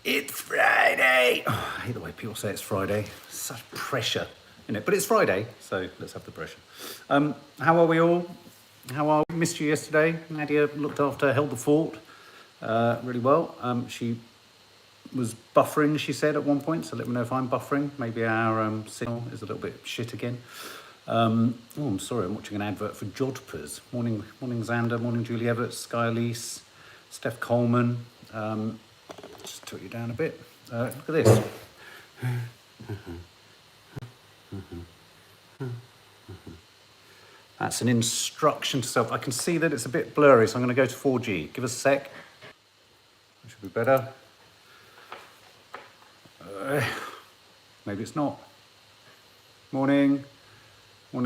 It's Friday. Oh, I hate the way people say it's Friday. Such pressure in it, but it's Friday, so let's have the pressure. How are we all? How are we? Missed you yesterday. Nadia looked after, held the fort really well. She was buffering, she said at one point, so let me know if I'm buffering. Maybe our signal is a little bit shit again. Oh, I'm sorry, I'm watching an advert for Jodhpurs. Morning Xander, morning Julie Everett, Sky Elise, Steph Coleman. Just took you down a bit. Look at this. That's an instruction to self. I can see that it's a bit blurry, so I'm going to go to 4G. Give us a sec. That should be better. Maybe it's not. Morning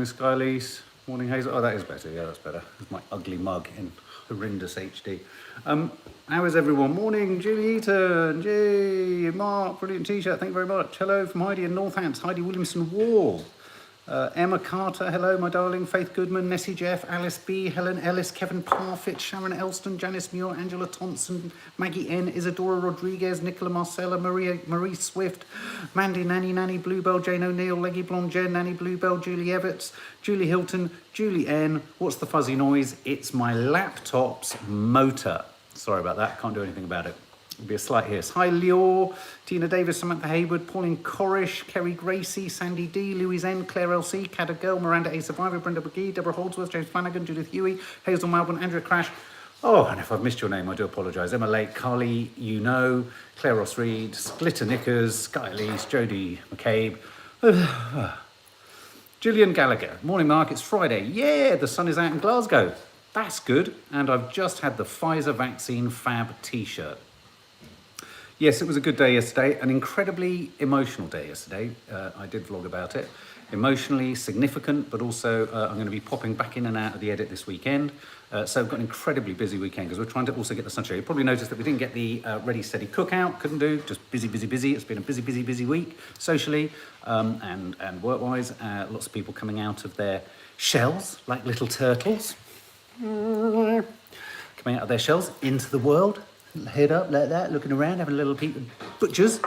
Sky Elise. Morning Hazel. Oh, that is better. Yeah, that's better. It's my ugly mug in horrendous HD. How is everyone? Morning, Julie Eaton, Jay, Mark, brilliant t-shirt. Thank you very much. Hello from Heidi in Northants. Heidi Williamson Wall. Emma Carter, hello, my darling. Faith Goodman, Nessie Jeff, Alice B, Helen Ellis, Kevin Parfit, Sharon Elston, Janice Muir, Angela Thompson, Maggie N, Isadora Rodriguez, Nicola Marcella, Marie Swift, Mandy Nanny, Bluebell, Jane O'Neill, Leggy Blonde Jen, Nanny Bluebell, Julie Everts, Julie Hilton, Julie N. What's the fuzzy noise? It's my laptop's motor. Sorry about that, can't do anything about it. It'll be a slight hiss. Hi, Lior, Tina Davis, Samantha Hayward, Pauline Corish, Kerry Gracie, Sandy D, Louise N, Claire LC, Cada Girl, Miranda A Survivor, Brenda McGee, Deborah Holdsworth, James Flanagan, Judith Huey, Hazel Melbourne, Andrea Crash. Oh, and if I've missed your name, I do apologise. Emma Lake, Carly, Claire Ross Reed, Glitter Knickers, Sky Elise, Jodie McCabe. Gillian Gallagher. Morning, Mark. It's Friday. Yeah, the sun is out in Glasgow. That's good. And I've just had the Pfizer vaccine fab t-shirt. Yes, it was a good day yesterday, an incredibly emotional day yesterday. I did vlog about it. Emotionally significant, but also I'm going to be popping back in and out of the edit this weekend. So I've got an incredibly busy weekend because we're trying to also get the sunshine. You probably noticed that we didn't get the Ready Steady cookout, couldn't do, just busy. It's been a busy week socially and work-wise. Lots of people coming out of their shells like little turtles. Coming out of their shells into the world. Head up like that, looking around, having a little peek at butchers.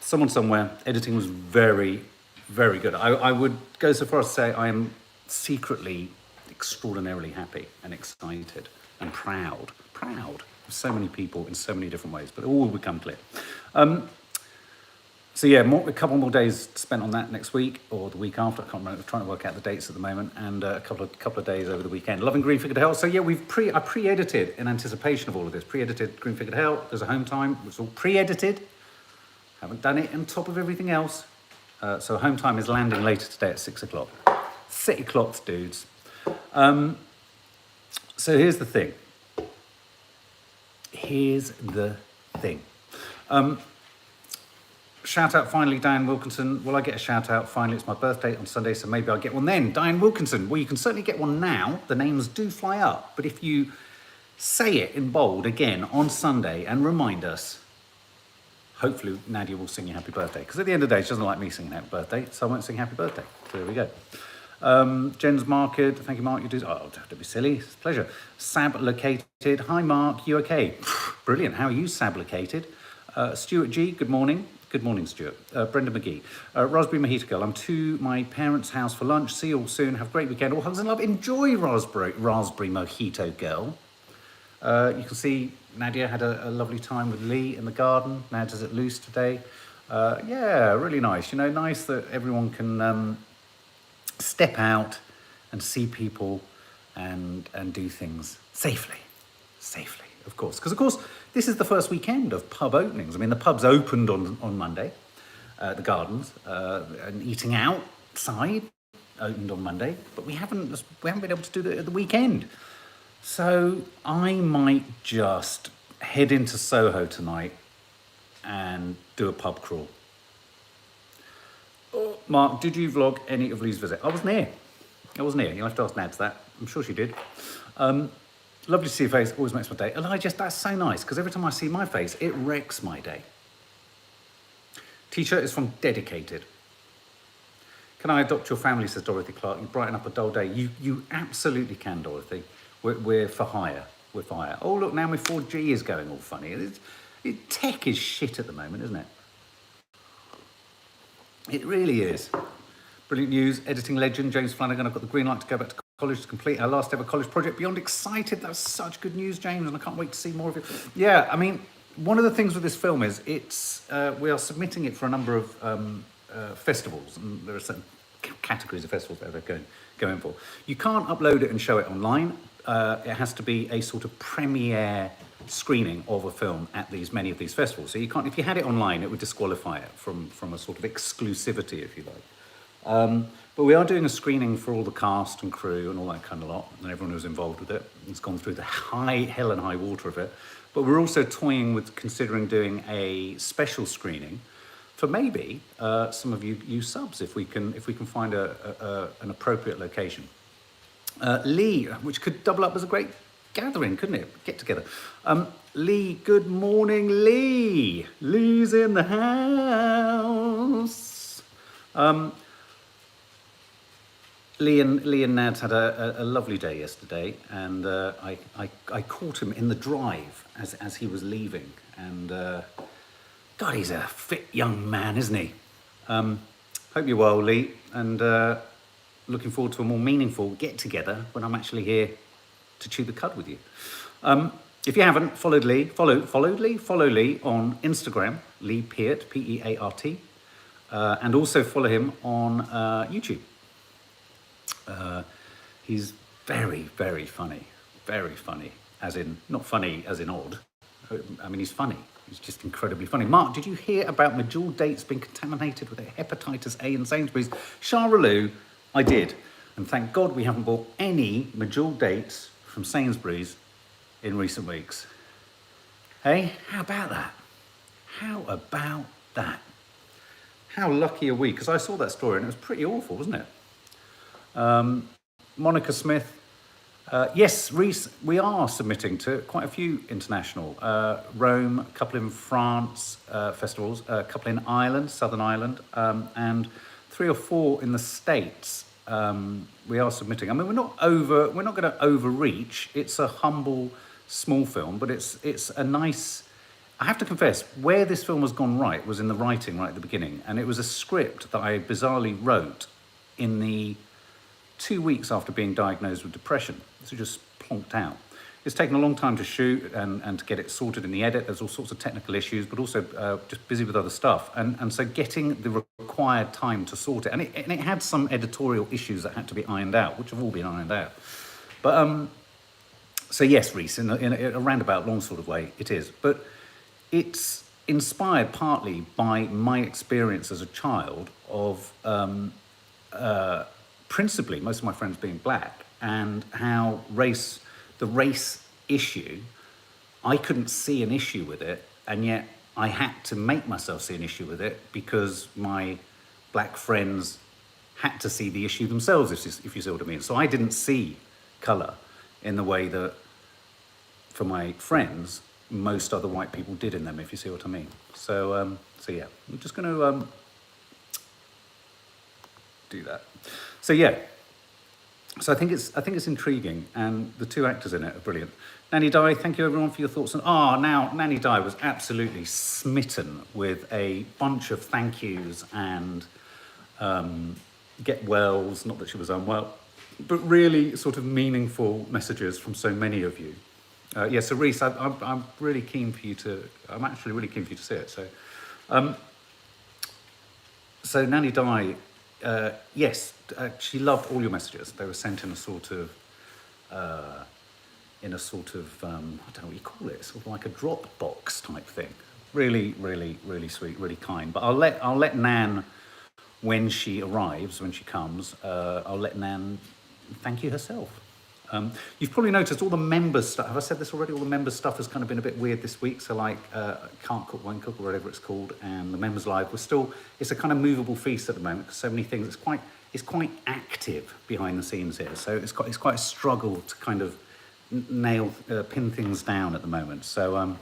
Someone somewhere, editing was very, very good. I would go so far as to say I am secretly extraordinarily happy and excited and proud of so many people in so many different ways, but it all will become clear. So yeah, a couple more days spent on that next week or the week after. I can't remember. I'm trying to work out the dates at the moment, and a couple of days over the weekend. Loving Green Figured Hell. So yeah, I pre-edited in anticipation of all of this. Pre-edited Green Figured Hell. There's a home time. It's all pre-edited. Haven't done it on top of everything else. So home time is landing later today at 6 o'clock. City clocks, dudes. So here's the thing. Shout out finally, Diane Wilkinson. Will I get a shout out? Finally, it's my birthday on Sunday, so maybe I'll get one then. Diane Wilkinson. Well, you can certainly get one now. The names do fly up. But if you say it in bold again on Sunday and remind us, hopefully Nadia will sing you happy birthday. Because at the end of the day, she doesn't like me singing happy birthday, so I won't sing happy birthday. So there we go. Jen's Market. Thank you, Mark. You do. Oh, don't be silly. It's a pleasure. Sab located. Hi, Mark. You okay? Brilliant. How are you, Sab located? Stuart G. Good morning. Good morning, Stuart. Brenda McGee. Raspberry Mojito Girl. I'm to my parents' house for lunch. See you all soon. Have a great weekend. All hugs and love. Enjoy Raspberry Mojito Girl. You can see Nadia had a lovely time with Lee in the garden. Nadia's at Loose today. Yeah, really nice. You know, nice that everyone can step out and see people and do things safely, of course. Because, of course, this is the first weekend of pub openings. I mean, the pubs opened on Monday, the gardens, and eating outside opened on Monday, but we haven't been able to do it at the weekend. So I might just head into Soho tonight and do a pub crawl. Oh, Mark, did you vlog any of Lee's visit? I was near. You'll have to ask Nads that. I'm sure she did. Lovely to see your face, always makes my day. And that's so nice, because every time I see my face, it wrecks my day. T-shirt is from Dedicated. Can I adopt your family, says Dorothy Clark. You brighten up a dull day. You absolutely can, Dorothy. We're for hire. fire. Oh, look, now my 4G is going all funny. Tech is shit at the moment, isn't it? It really is. Brilliant news. Editing legend, James Flanagan. I've got the green light to go back to college to complete our last ever college project. Beyond excited. That's such good news, James, and I can't wait to see more of it. Yeah, I mean, one of the things with this film is we are submitting it for a number of festivals, and there are certain categories of festivals that we're going for. You can't upload it and show it online. It has to be a sort of premiere screening of a film at many of these festivals. So you can't, if you had it online, it would disqualify it from a sort of exclusivity, if you like. But we are doing a screening for all the cast and crew and all that kind of lot, and everyone who's involved with it. It's gone through the hell and high water of it. But we're also toying with considering doing a special screening for maybe some of you subs, if we can find an appropriate location. Lee, which could double up as a great gathering, couldn't it? Get together. Lee, good morning, Lee. Lee's in the house. Lee and Nads had a lovely day yesterday, and I caught him in the drive as he was leaving, and God, he's a fit young man, isn't he? Hope you're well, Lee, and looking forward to a more meaningful get-together when I'm actually here to chew the cud with you. If you haven't followed Lee, follow Lee on Instagram, Lee Peart, P-E-A-R-T, and also follow him on YouTube. He's very, very funny, as in, not funny as in odd. I mean, he's funny. He's just incredibly funny. Mark, did you hear about Majul dates being contaminated with hepatitis A in Sainsbury's? Charlelou, I did. And thank God we haven't bought any Majul dates from Sainsbury's in recent weeks. Hey, how about that? How about that? How lucky are we? Because I saw that story and it was pretty awful, wasn't it? Monica Smith, yes, Reese, we are submitting to quite a few international, Rome, a couple in France festivals, a couple in Ireland, Southern Ireland, and 3 or 4 in the States. We are submitting. I mean, we're not going to overreach. It's a humble, small film, but it's a nice. I have to confess, where this film has gone right was in the writing right at the beginning, and it was a script that I bizarrely wrote in the 2 weeks after being diagnosed with depression. So just plonked out. It's taken a long time to shoot and to get it sorted in the edit. There's all sorts of technical issues, but also just busy with other stuff. And so getting the required time to sort it. And it had some editorial issues that had to be ironed out, which have all been ironed out. But, so yes, Reese, in a roundabout, long sort of way, it is. But it's inspired partly by my experience as a child of principally most of my friends being black, and how the race issue, I couldn't see an issue with it, and yet I had to make myself see an issue with it because my black friends had to see the issue themselves, if you see what I mean. So I didn't see colour in the way that, for my friends, most other white people did in them, if you see what I mean. So yeah, I'm just going to do that. So yeah, so I think it's intriguing, and the 2 actors in it are brilliant. Nanny Di, thank you everyone for your thoughts. And now Nanny Di was absolutely smitten with a bunch of thank yous and get wells, not that she was unwell, but really sort of meaningful messages from so many of you. Yeah, so Reese, I'm really keen for you to. I'm actually really keen for you to see it. So Nanny Di. Yes, she loved all your messages. They were sent in a sort of, I don't know what you call it, sort of like a Dropbox type thing. Really, really, really sweet, really kind. But I'll let Nan, when she arrives, when she comes, I'll let Nan thank you herself. You've probably noticed all the members stuff. Have I said this already? All the members stuff has kind of been a bit weird this week. So like Can't Cook, Won't Cook, or whatever it's called, and the members live. It's a kind of movable feast at the moment because so many things. It's quite active behind the scenes here. So it's quite a struggle to kind of pin things down at the moment. So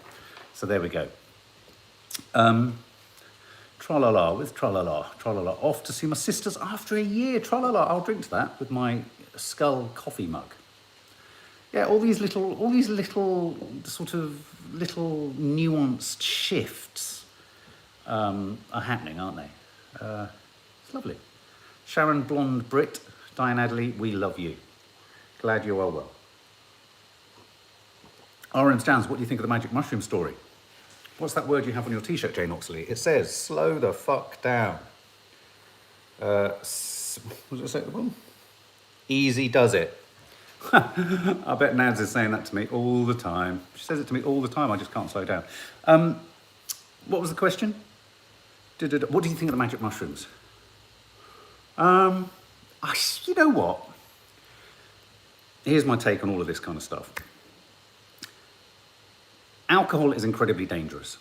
there we go. Tra-la-la with tra-la-la. Off to see my sisters after a year. Tra-la-la. I'll drink to that with my Skull coffee mug. Yeah, all these little sort of little nuanced shifts are happening, aren't they? It's lovely. Sharon Blonde Brit, Diane Adderley, we love you. Glad you are well. R.M. Stans, what do you think of the magic mushroom story? What's that word you have on your t-shirt, Jane Oxley? It says, slow the fuck down. What does it say at the bottom? Easy does it. I bet Nads is saying that to me all the time. She says it to me all the time, I just can't slow down. What was the question? What do you think of the magic mushrooms? You know what? Here's my take on all of this kind of stuff. Alcohol is incredibly dangerous.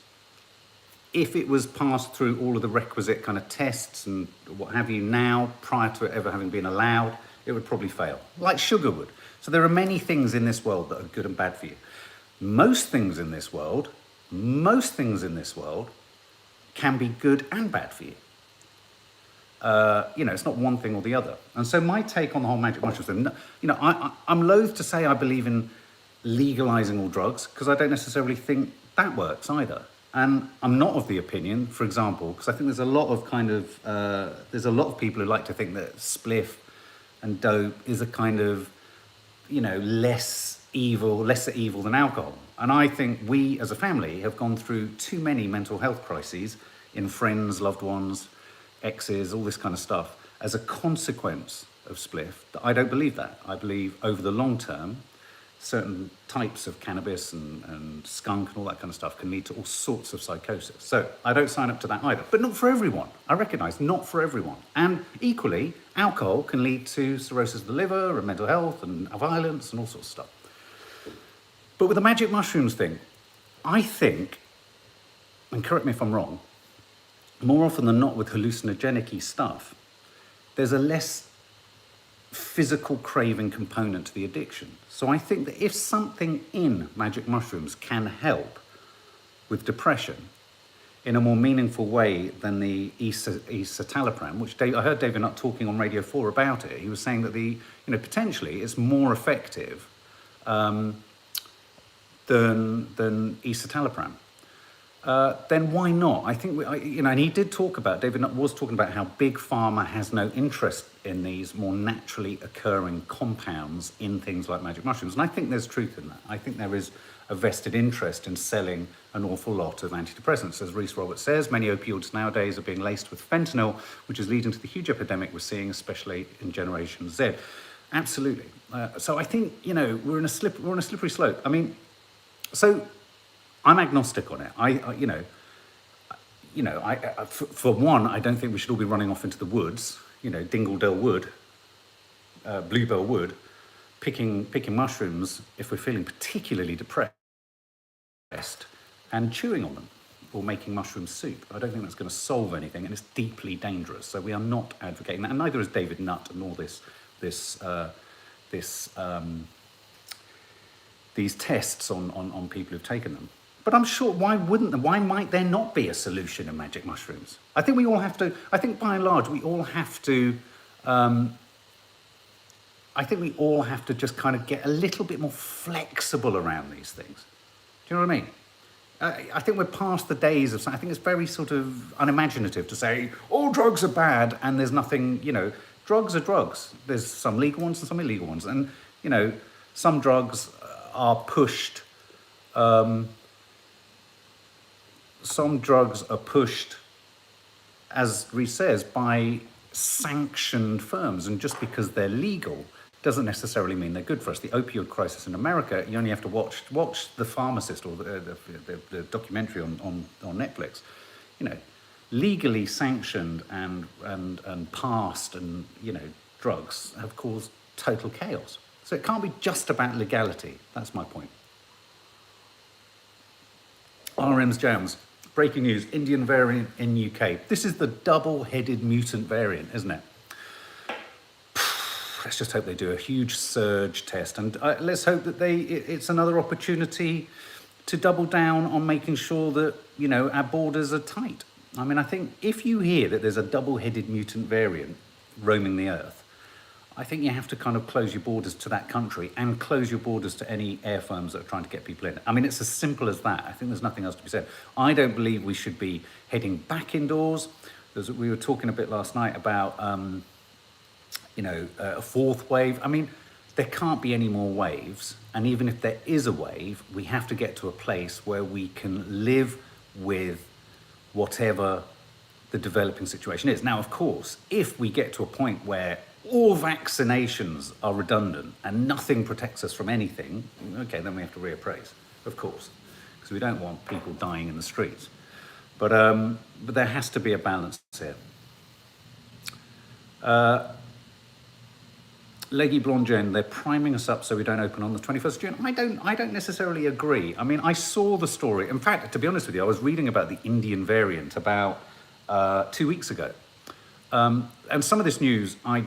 If it was passed through all of the requisite kind of tests and what have you now, prior to it ever having been allowed, it would probably fail, like sugar would. So there are many things in this world that are good and bad for you. Most things in this world can be good and bad for you. It's not one thing or the other. And so my take on the whole magic mushrooms thing, I'm loath to say I believe in legalizing all drugs, because I don't necessarily think that works either. And I'm not of the opinion, for example, because I think there's a lot of people who like to think that spliff and dope is a kind of, lesser evil than alcohol. And I think we as a family have gone through too many mental health crises in friends, loved ones, exes, all this kind of stuff, as a consequence of spliff. I don't believe that. I believe over the long term, certain types of cannabis and skunk and all that kind of stuff can lead to all sorts of psychosis. So I don't sign up to that either, but not for everyone. I recognise, not for everyone. And equally, alcohol can lead to cirrhosis of the liver and mental health and violence and all sorts of stuff. But with the magic mushrooms thing, I think, and correct me if I'm wrong, more often than not with hallucinogenic-y stuff, there's a less physical craving component to the addiction. So I think that if something in magic mushrooms can help with depression in a more meaningful way than the escitalopram, which I heard David Nutt talking on Radio 4 about it. He was saying that potentially it's more effective than escitalopram. Then why not? I think, and he did talk about, David Nutt was talking about how big pharma has no interest in these more naturally occurring compounds in things like magic mushrooms. And I think there's truth in that. I think there is a vested interest in selling an awful lot of antidepressants. As Rhys Roberts says, many opioids nowadays are being laced with fentanyl, which is leading to the huge epidemic we're seeing, especially in Generation Z. Absolutely. So I think, we're on a slippery slope. I mean, so I'm agnostic on it. For one, I don't think we should all be running off into the woods, Dingle Wood, Bluebell Wood, picking mushrooms if we're feeling particularly depressed and chewing on them or making mushroom soup. I don't think that's going to solve anything, and it's deeply dangerous. So we are not advocating that, and neither is David Nutt and all these tests on people who've taken them. But I'm sure, why might there not be a solution in magic mushrooms? I think by and large, we all have to just kind of get a little bit more flexible around these things. Do you know what I mean? I think we're past the days of, I think it's very sort of unimaginative to say, all drugs are bad and there's nothing, drugs are drugs. There's some legal ones and some illegal ones. And, some drugs are pushed, as Rhys says, by sanctioned firms. And just because they're legal doesn't necessarily mean they're good for us. The opioid crisis in America, you only have to watch The Pharmacist or the documentary on Netflix. Legally sanctioned and passed and drugs have caused total chaos. So it can't be just about legality. That's my point. RM's Jams. Breaking news, Indian variant in UK. This is the double-headed mutant variant, isn't it? Let's just hope they do a huge surge test, and let's hope that it's another opportunity to double down on making sure that, our borders are tight. I mean, I think if you hear that there's a double-headed mutant variant roaming the earth, I think you have to kind of close your borders to that country and close your borders to any air firms that are trying to get people in. I mean, it's as simple as that. I think there's nothing else to be said. I don't believe we should be heading back indoors. We were talking a bit last night about, a fourth wave. I mean, there can't be any more waves. And even if there is a wave, we have to get to a place where we can live with whatever the developing situation is. Now, of course, if we get to a point where all vaccinations are redundant and nothing protects us from anything, okay, then we have to reappraise, of course, because we don't want people dying in the streets. But there has to be a balance here. Leggy Blonde Jen, they're priming us up so we don't open on the 21st of June. I don't necessarily agree. I mean, I saw the story. In fact, to be honest with you, I was reading about the Indian variant about 2 weeks ago. And some of this news I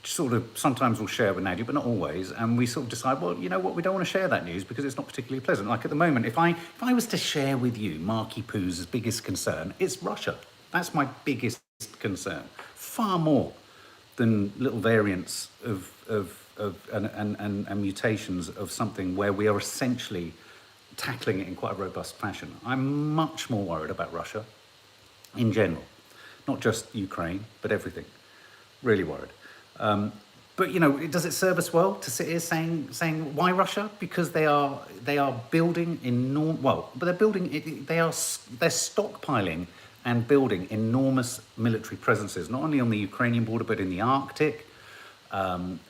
sort of sometimes will share with Nadia, but not always. And we sort of decide, well, you know what, we don't want to share that news because it's not particularly pleasant. Like at the moment, if I was to share with you Marky Poo's biggest concern, it's Russia. That's my biggest concern. Far more than little variants and mutations of something where we are essentially tackling it in quite a robust fashion. I'm much more worried about Russia in general, not just Ukraine, but everything. Really worried. But does it serve us well to sit here saying why Russia? Because they are building they're stockpiling and building enormous military presences, not only on the Ukrainian border, but in the Arctic.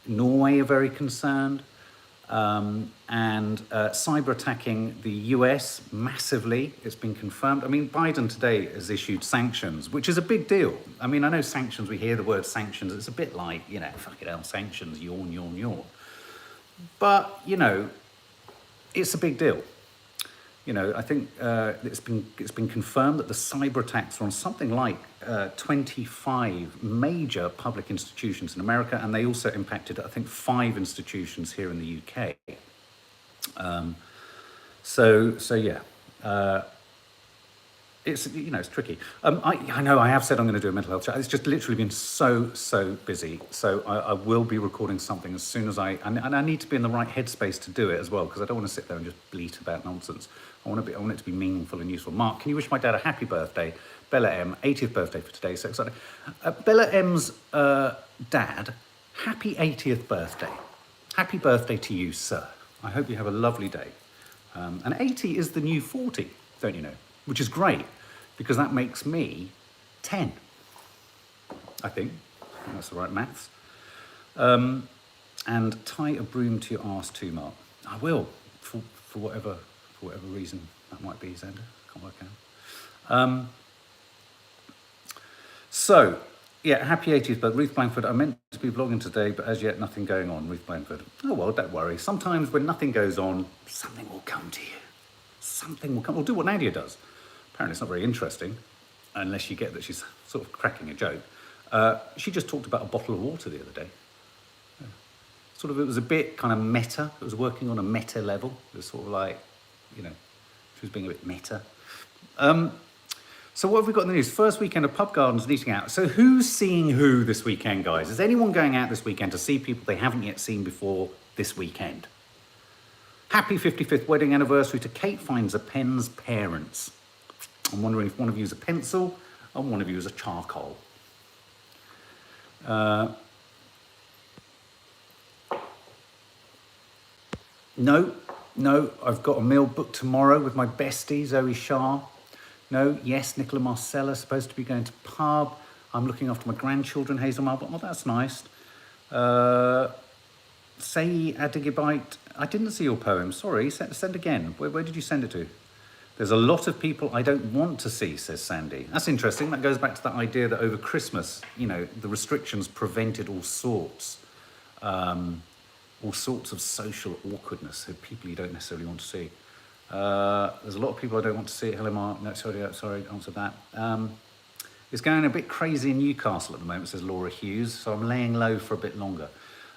Norway are very concerned. And cyber attacking the US massively. It's been confirmed. I mean, Biden today has issued sanctions, which is a big deal. I mean, I know sanctions, we hear the word sanctions. It's a bit like, fuck it hell, sanctions, yawn, yawn, yawn. But, it's a big deal. I think it's been confirmed that the cyber attacks are on something like 25 major public institutions in America, and they also impacted, I think, 5 institutions here in the UK. It's tricky. I know I have said I'm going to do a mental health chat. It's just literally been so busy. So I will be recording something as soon as and I need to be in the right headspace to do it as well, because I don't want to sit there and just bleat about nonsense. I want it to be meaningful and useful. Mark, can you wish my dad a happy birthday? Bella M, 80th birthday for today. So excited. Bella M's dad, happy 80th birthday. Happy birthday to you, sir. I hope you have a lovely day. And 80 is the new 40, don't you know? Which is great, because that makes me 10, I think. That's the right maths. And tie a broom to your arse too, Mark. I will, for whatever reason that might be, Xander. Can't work out. So, yeah, happy 80th, but Ruth Blanford, I meant to be vlogging today, but as yet nothing going on, Ruth Blanford. Oh, well, don't worry. Sometimes when nothing goes on, something will come to you. Something will come. We'll do what Nadia does. Apparently it's not very interesting, unless you get that she's sort of cracking a joke. She just talked about a bottle of water the other day. Yeah. It was a bit kind of meta. It was working on a meta level. It was sort of like, she was being a bit meta. So what have we got in the news? First weekend of pub gardens and eating out. So who's seeing who this weekend, guys? Is anyone going out this weekend to see people they haven't yet seen before this weekend? Happy 55th wedding anniversary to Kate Finds a Pen's parents. I'm wondering if one of you is a pencil and one of you is a charcoal. No, I've got a meal booked tomorrow with my bestie, Zoe Shah. No, yes, Nicola Marcella, supposed to be going to pub. I'm looking after my grandchildren, Hazel Marble. Oh, that's nice. Say Adigibite. I didn't see your poem, sorry, send again. Where did you send it to? There's a lot of people I don't want to see, says Sandy. That's interesting. That goes back to that idea that over Christmas, the restrictions prevented all sorts of social awkwardness, of people you don't necessarily want to see. There's a lot of people I don't want to see. Hello, Mark. No, sorry, answered that. It's going a bit crazy in Newcastle at the moment, says Laura Hughes, so I'm laying low for a bit longer.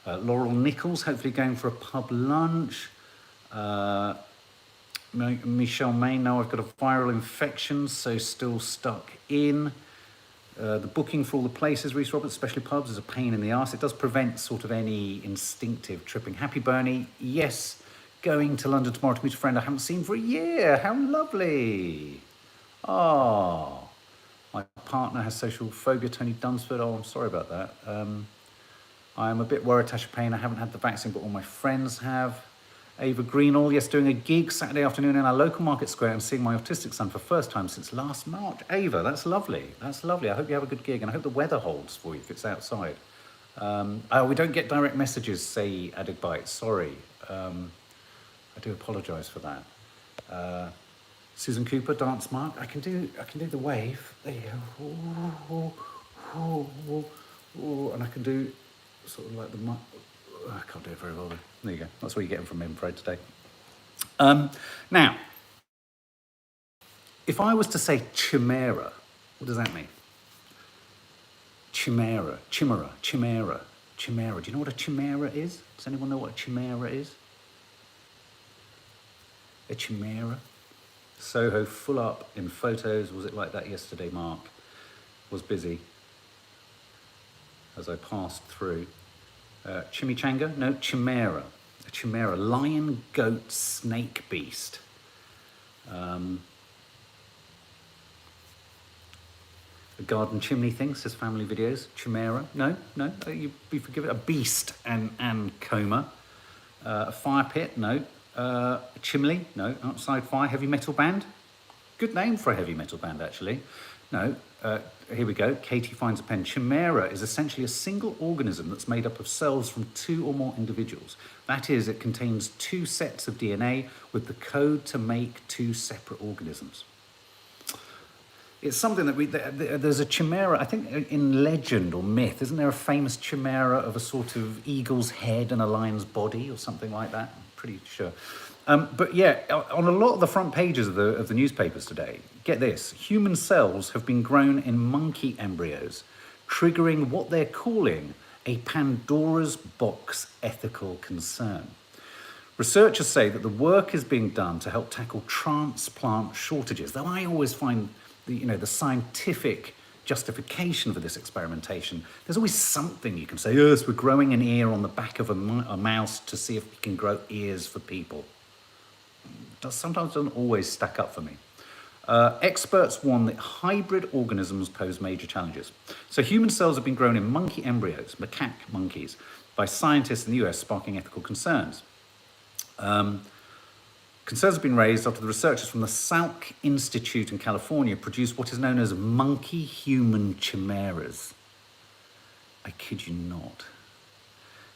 Laurel Nichols, hopefully going for a pub lunch. Michelle May, no, I've got a viral infection, so still stuck in. The booking for all the places, Reese Roberts, especially pubs, is a pain in the arse. It does prevent sort of any instinctive tripping. Happy Bernie, yes, going to London tomorrow to meet a friend I haven't seen for a year. How lovely. Oh, my partner has social phobia, Tony Dunsford. Oh, I'm sorry about that. I'm a bit worried, Tasha Payne. I haven't had the vaccine, but all my friends have. Ava Greenall, yes, doing a gig Saturday afternoon in our local market square and seeing my autistic son for the first time since last March. Ava, that's lovely. That's lovely. I hope you have a good gig and I hope the weather holds for you if it's outside. We don't get direct messages, say Addict Bites. Sorry. I do apologise for that. Susan Cooper, Dance Mark. I can do the wave. There you go. And I can do sort of like the... I can't do it very well. There you go. That's what you're getting from me, I'm afraid, today. Now, if I was to say chimera, what does that mean? Chimera. Do you know what a chimera is? Does anyone know what a chimera is? A chimera? Soho full up in photos. Was it like that yesterday, Mark? Was busy as I passed through. Chimichanga? No, chimera. A chimera. Lion, goat, snake beast. A garden chimney thing, says Family Videos. Chimera. No. You'd be forgiven. A beast and coma. A fire pit. No. A chimney. No. Outside fire. Heavy metal band. Good name for a heavy metal band, actually. No. Here we go. Katie finds a pen. Chimera is essentially a single organism that's made up of cells from two or more individuals. That is, it contains two sets of DNA with the code to make two separate organisms. It's something that there's a chimera, I think in legend or myth, isn't there a famous chimera of a sort of eagle's head and a lion's body or something like that? I'm pretty sure. But yeah, on a lot of the front pages of the newspapers today, get this, human cells have been grown in monkey embryos, triggering what they're calling a Pandora's box ethical concern. Researchers say that the work is being done to help tackle transplant shortages, though I always find the scientific justification for this experimentation, there's always something you can say, yes, we're growing an ear on the back of a mouse to see if we can grow ears for people. Sometimes doesn't always stack up for me. Experts warn that hybrid organisms pose major challenges. So human cells have been grown in monkey embryos, macaque monkeys, by scientists in the US, sparking ethical concerns. Concerns have been raised after the researchers from the Salk Institute in California produced what is known as monkey-human chimeras. I kid you not.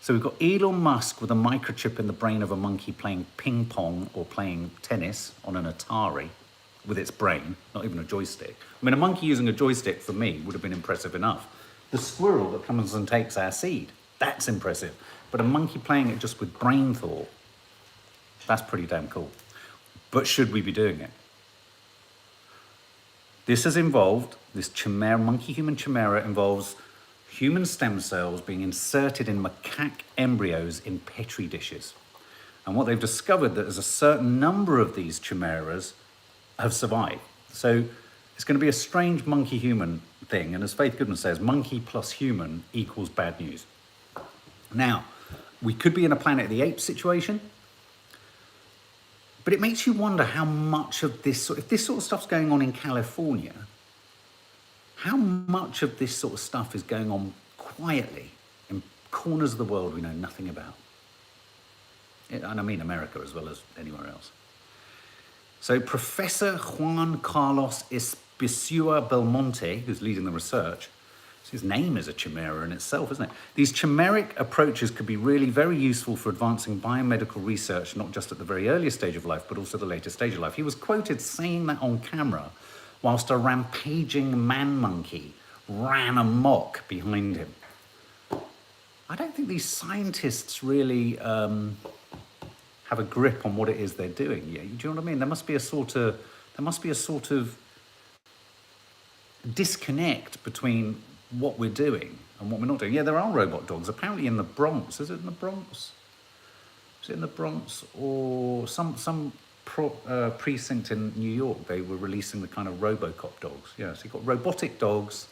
So we've got Elon Musk with a microchip in the brain of a monkey playing ping pong or playing tennis on an Atari with its brain, not even a joystick. I mean, a monkey using a joystick for me would have been impressive enough. The squirrel that comes and takes our seed, that's impressive. But a monkey playing it just with brain thought, that's pretty damn cool. But should we be doing it? This has involved, this chimera, monkey-human chimera involves human stem cells being inserted in macaque embryos in Petri dishes. And what they've discovered that there's a certain number of these chimeras have survived. So it's going to be a strange monkey-human thing. And as Faith Goodman says, monkey plus human equals bad news. Now, we could be in a Planet of the Apes situation, but it makes you wonder how much of this, if this sort of stuff's going on in California, how much of this sort of stuff is going on quietly in corners of the world we know nothing about? And I mean America as well as anywhere else. So Professor Juan Carlos Espesua Belmonte, who's leading the research, his name is a chimera in itself, isn't it? These chimeric approaches could be really very useful for advancing biomedical research, not just at the very earliest stage of life, but also the later stage of life. He was quoted saying that on camera whilst a rampaging man-monkey ran amok behind him. I don't think these scientists really have a grip on what it is they're doing. Yeah, do you know what I mean? There must be a sort of disconnect between what we're doing and what we're not doing. Yeah, there are robot dogs. Apparently in the Bronx. Is it in the Bronx? Is it in the Bronx or some precinct in New York? They were releasing the kind of RoboCop dogs. Yeah, so you've got robotic dogs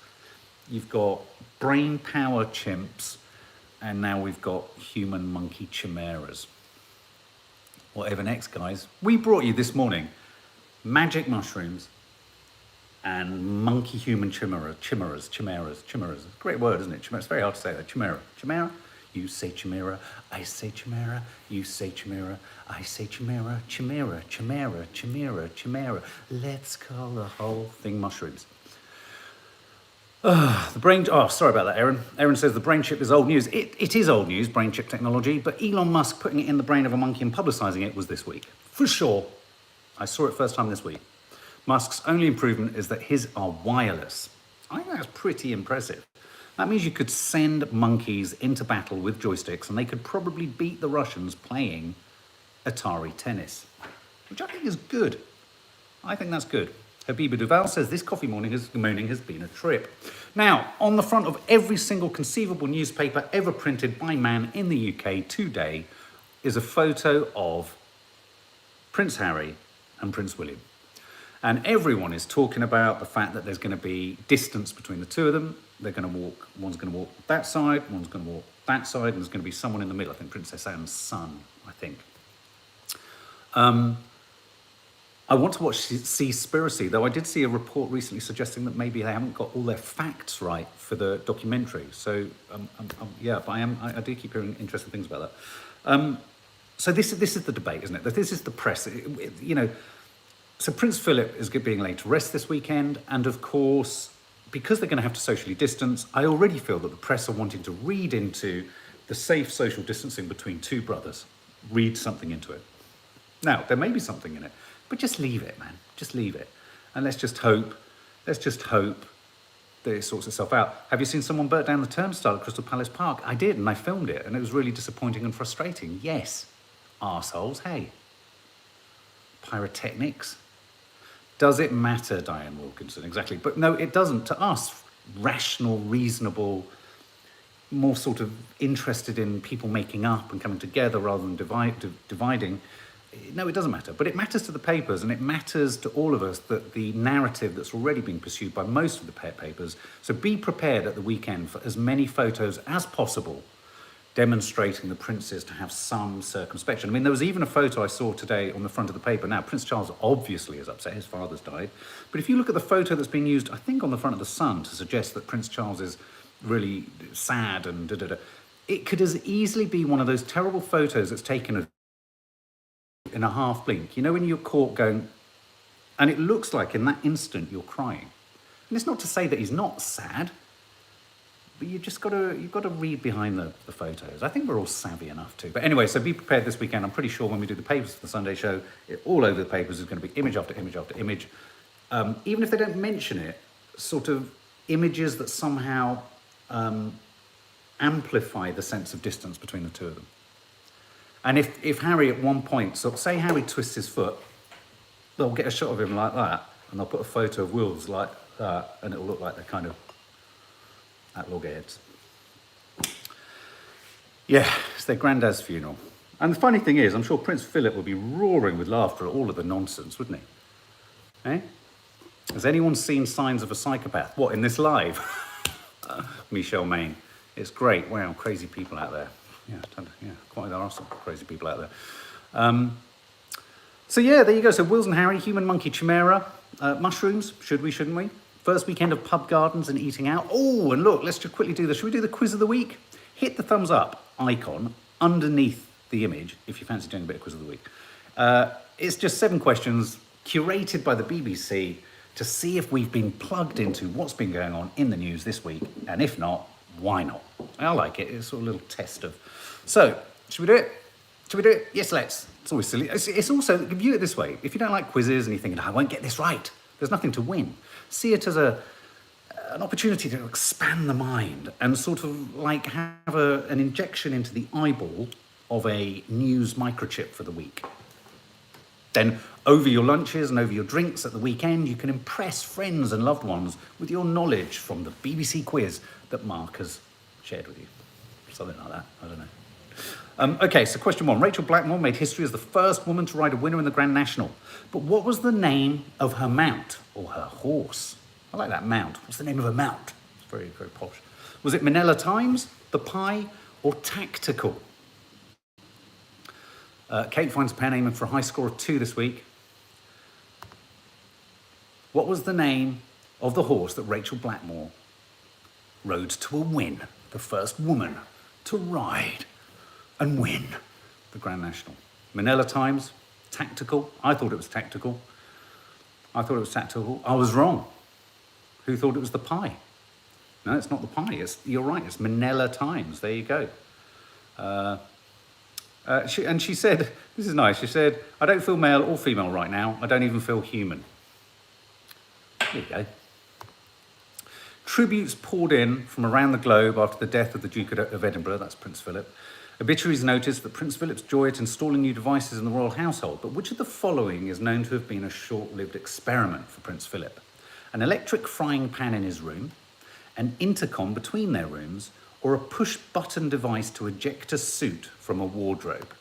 you've got brain power chimps, and now we've got human monkey chimeras. Whatever next, guys. We brought you this morning magic mushrooms and monkey human chimeras. Great word, isn't it? Chimera. It's very hard to say that. Chimera. You say chimera, I say chimera, you say chimera, I say chimera, chimera. Let's call the whole thing mushrooms. The brain, sorry about that, Aaron. Aaron says the brain chip is old news. It is old news, brain chip technology, but Elon Musk putting it in the brain of a monkey and publicising it was this week. For sure. I saw it first time this week. Musk's only improvement is that his are wireless. I think that's pretty impressive. That means you could send monkeys into battle with joysticks and they could probably beat the Russians playing Atari tennis, which I think is good. I think that's good. Habiba Duval says this coffee morning has been a trip. Now, on the front of every single conceivable newspaper ever printed by man in the UK today is a photo of Prince Harry and Prince William. And everyone is talking about the fact that there's going to be distance between the two of them. They're going to walk, one's going to walk that side, one's going to walk that side, and there's going to be someone in the middle. I think Princess Anne's son, I think. I want to watch Seaspiracy, though I did see a report recently suggesting that maybe they haven't got all their facts right for the documentary. So, yeah, but I do keep hearing interesting things about that. So this is the debate, isn't it? This is the press, So Prince Philip is being laid to rest this weekend, and of course, because they're going to have to socially distance, I already feel that the press are wanting to read into the safe social distancing between two brothers. Read something into it. Now, there may be something in it, but just leave it, man. Just leave it. And let's just hope that it sorts itself out. Have you seen someone burn down the turnstile at Crystal Palace Park? I did, and I filmed it, and it was really disappointing and frustrating. Yes, arseholes, hey. Pyrotechnics. Does it matter, Diane Wilkinson? Exactly. But no, it doesn't. To us, rational, reasonable, more sort of interested in people making up and coming together rather than dividing. No, it doesn't matter. But it matters to the papers, and it matters to all of us that the narrative that's already being pursued by most of the papers. So be prepared at the weekend for as many photos as possible demonstrating the princes to have some circumspection. I mean, there was even a photo I saw today on the front of the paper. Now, Prince Charles obviously is upset, his father's died. But if you look at the photo that's been used, I think on the front of the Sun, to suggest that Prince Charles is really sad and da-da-da, it could as easily be one of those terrible photos that's taken in a half blink. You know when you're caught going, and it looks like in that instant you're crying. And it's not to say that he's not sad, but you've got to read behind the photos. I think we're all savvy enough to. But anyway, so be prepared this weekend. I'm pretty sure when we do the papers for the Sunday show, all over the papers is going to be image after image after image. Even if they don't mention it, sort of images that somehow amplify the sense of distance between the two of them. And if Harry at one point, so say Harry twists his foot, they'll get a shot of him like that, and they'll put a photo of Wolves like that, and it'll look like they're kind of at loggerheads. Yeah, it's their granddad's funeral. And the funny thing is, I'm sure Prince Philip will be roaring with laughter at all of the nonsense, wouldn't he? Eh? Has anyone seen signs of a psychopath? What, in this live? Michelle Main. It's great. Wow, crazy people out there. Yeah, quite there are some crazy people out there. So yeah, there you go. So Wills and Harry, human monkey chimera, mushrooms, should we, shouldn't we? First weekend of pub gardens and eating out. Oh, and look, let's just quickly do this. Should we do the quiz of the week? Hit the thumbs up icon underneath the image if you fancy doing a bit of quiz of the week. It's just 7 questions curated by the BBC to see if we've been plugged into what's been going on in the news this week. And if not, why not? I like it. It's sort of a little test of... So, should we do it? Should we do it? Yes, let's. It's always silly. It's also, view it this way. If you don't like quizzes and you're thinking, I won't get this right, there's nothing to win. See it as an opportunity to expand the mind and sort of like have an injection into the eyeball of a news microchip for the week. Then over your lunches and over your drinks at the weekend, you can impress friends and loved ones with your knowledge from the BBC quiz that Mark has shared with you. Something like that, I don't know. Okay, so question 1. Rachel Blackmore made history as the first woman to ride a winner in the Grand National. But what was the name of her mount or her horse? I like that, mount. What's the name of her mount? Very, very posh. Was it Manila Times, The Pie, or Tactical? Kate finds a pen aiming for a high score of 2 this week. What was the name of the horse that Rachel Blackmore rode to a win? The first woman to ride and win the Grand National. Manila Times, Tactical. I thought it was Tactical. I was wrong. Who thought it was The Pie? No, it's not The Pie. You're right, it's Manila Times. There you go. She said, this is nice, she said, I don't feel male or female right now. I don't even feel human. There you go. Tributes poured in from around the globe after the death of the Duke of Edinburgh, that's Prince Philip. Obituaries noticed that Prince Philip's joy at installing new devices in the royal household, but which of the following is known to have been a short-lived experiment for Prince Philip? An electric frying pan in his room, an intercom between their rooms, or a push-button device to eject a suit from a wardrobe?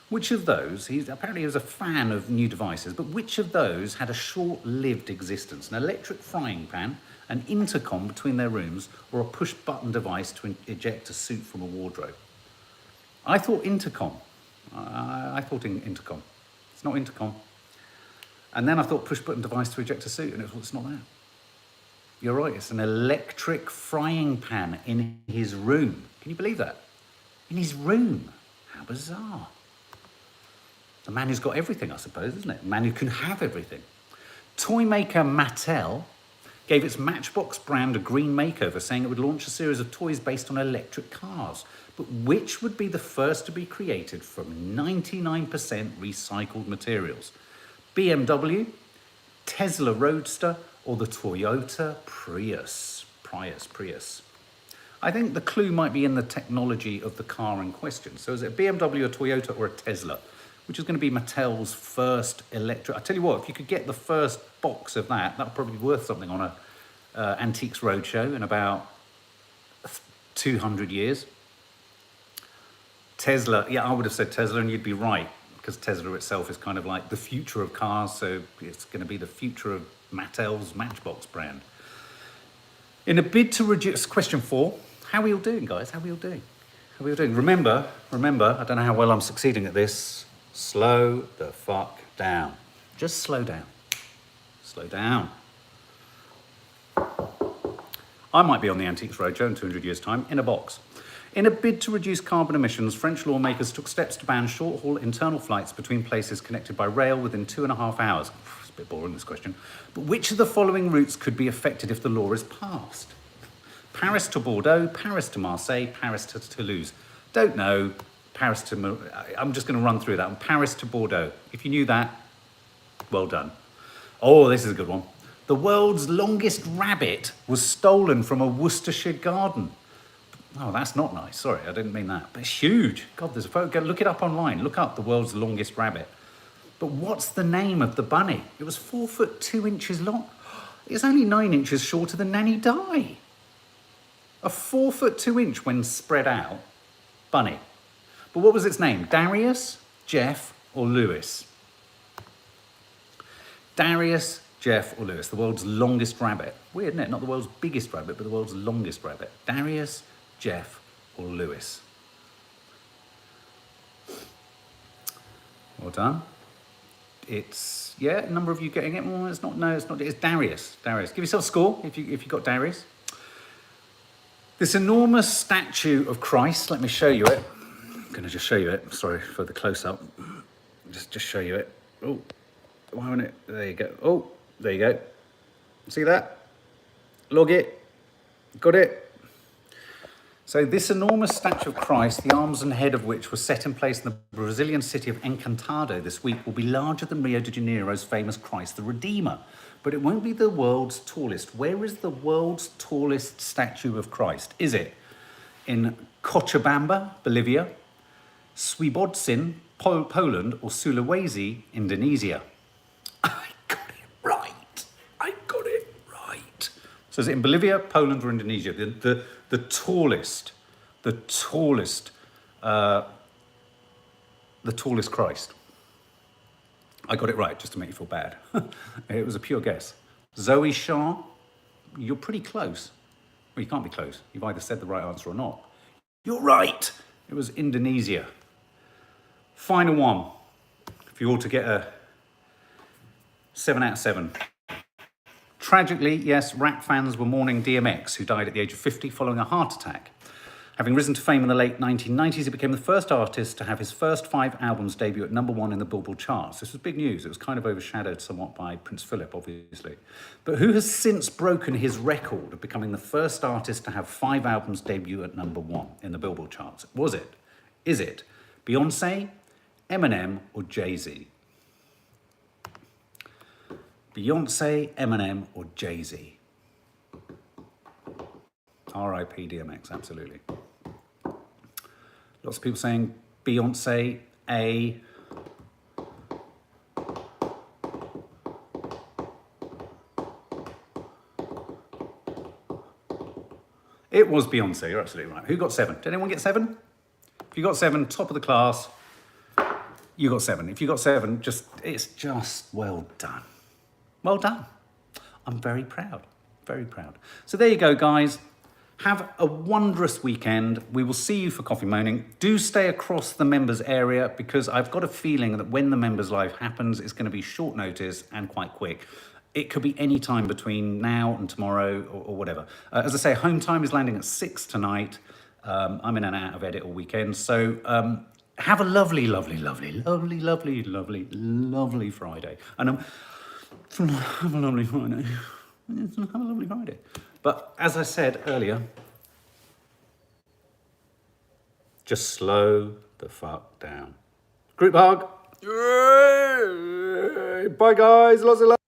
Which of those, apparently he was a fan of new devices, but which of those had a short-lived existence? An electric frying pan, an intercom between their rooms, or a push-button device to eject a suit from a wardrobe? I thought intercom. I thought intercom. It's not intercom. And then I thought push-button device to eject a suit, and it's not that. You're right, it's an electric frying pan in his room. Can you believe that? In his room. How bizarre. The man who's got everything, I suppose, isn't it? A man who can have everything. Toy maker Mattel gave its Matchbox brand a green makeover, saying it would launch a series of toys based on electric cars. But which would be the first to be created from 99% recycled materials? BMW, Tesla Roadster, or the Toyota Prius? I think the clue might be in the technology of the car in question. So is it a BMW, a Toyota, or a Tesla? Which is going to be Mattel's first electric. I tell you what, if you could get the first box of that would probably be worth something on a Antiques Roadshow in about 200 years. Tesla, yeah, I would have said Tesla, and you'd be right, because Tesla itself is kind of like the future of cars, so it's going to be the future of Mattel's Matchbox brand. In a bid to reduce, question 4, how are we all doing, guys? How are we all doing? Remember, I don't know how well I'm succeeding at this. Slow the fuck down. Just slow down. Slow down. I might be on the Antiques Roadshow in 200 years' time in a box. In a bid to reduce carbon emissions, French lawmakers took steps to ban short-haul internal flights between places connected by rail within 2.5 hours. It's a bit boring, this question. But which of the following routes could be affected if the law is passed? Paris to Bordeaux, Paris to Marseille, Paris to Toulouse. Don't know. I'm just going to run through that one. Paris to Bordeaux. If you knew that, well done. Oh, this is a good one. The world's longest rabbit was stolen from a Worcestershire garden. Oh, that's not nice. Sorry, I didn't mean that. But it's huge. God, there's a photo. Go look it up online. Look up the world's longest rabbit. But what's the name of the bunny? It was 4 foot 2 inches long. It's only 9 inches shorter than Nanny Di. A 4 foot 2 inch when spread out bunny. But what was its name? Darius, Jeff, or Lewis? Darius, Jeff, or Lewis, the world's longest rabbit. Weird, isn't it? Not the world's biggest rabbit, but the world's longest rabbit. Darius, Jeff, or Lewis? Well done. It's, yeah, a number of you getting it. Well, it's not, no, it's not. It's Darius. Darius. Give yourself a score if you got Darius. This enormous statue of Christ, let me show you it. I'm going to just show you it. Sorry for the close-up. Just show you it. Oh, why won't it? There you go. Oh, there you go. See that? Log it. Got it? So this enormous statue of Christ, the arms and head of which were set in place in the Brazilian city of Encantado this week, will be larger than Rio de Janeiro's famous Christ the Redeemer. But it won't be the world's tallest. Where is the world's tallest statue of Christ? Is it in Cochabamba, Bolivia, Swebodzin, Poland, or Sulawesi, Indonesia? I got it right. So is it in Bolivia, Poland, or Indonesia? The tallest Christ. I got it right, just to make you feel bad. It was a pure guess. Zoe Shah, you're pretty close. Well, you can't be close. You've either said the right answer or not. You're right. It was Indonesia. Final one. If you ought to get a 7 out of 7. Tragically, yes, rap fans were mourning DMX, who died at the age of 50 following a heart attack. Having risen to fame in the late 1990s, he became the first artist to have his first 5 albums debut at #1 in the Billboard charts. This was big news. It was kind of overshadowed somewhat by Prince Philip, obviously. But who has since broken his record of becoming the first artist to have 5 albums debut at #1 in the Billboard charts? Was it? Is it Beyonce, Eminem, or Jay-Z? Beyonce, Eminem, or Jay-Z? R.I.P. DMX, absolutely. Lots of people saying Beyonce, A. It was Beyonce, you're absolutely right. Who got 7? Did anyone get 7? If you got 7, top of the class, you got 7. If you got 7, it's just well done. Well done. I'm very proud, very proud. So there you go, guys. Have a wondrous weekend. We will see you for Coffee Moaning. Do stay across the members area because I've got a feeling that when the members live happens, it's going to be short notice and quite quick. It could be any time between now and tomorrow or whatever. As I say, home time is landing at 6 tonight. I'm in and out of edit all weekend. So have a lovely, lovely, lovely, lovely, lovely, lovely, lovely Friday. And have a lovely Friday. Have a lovely Friday. But as I said earlier, just slow the fuck down. Group hug. Bye guys, lots of love.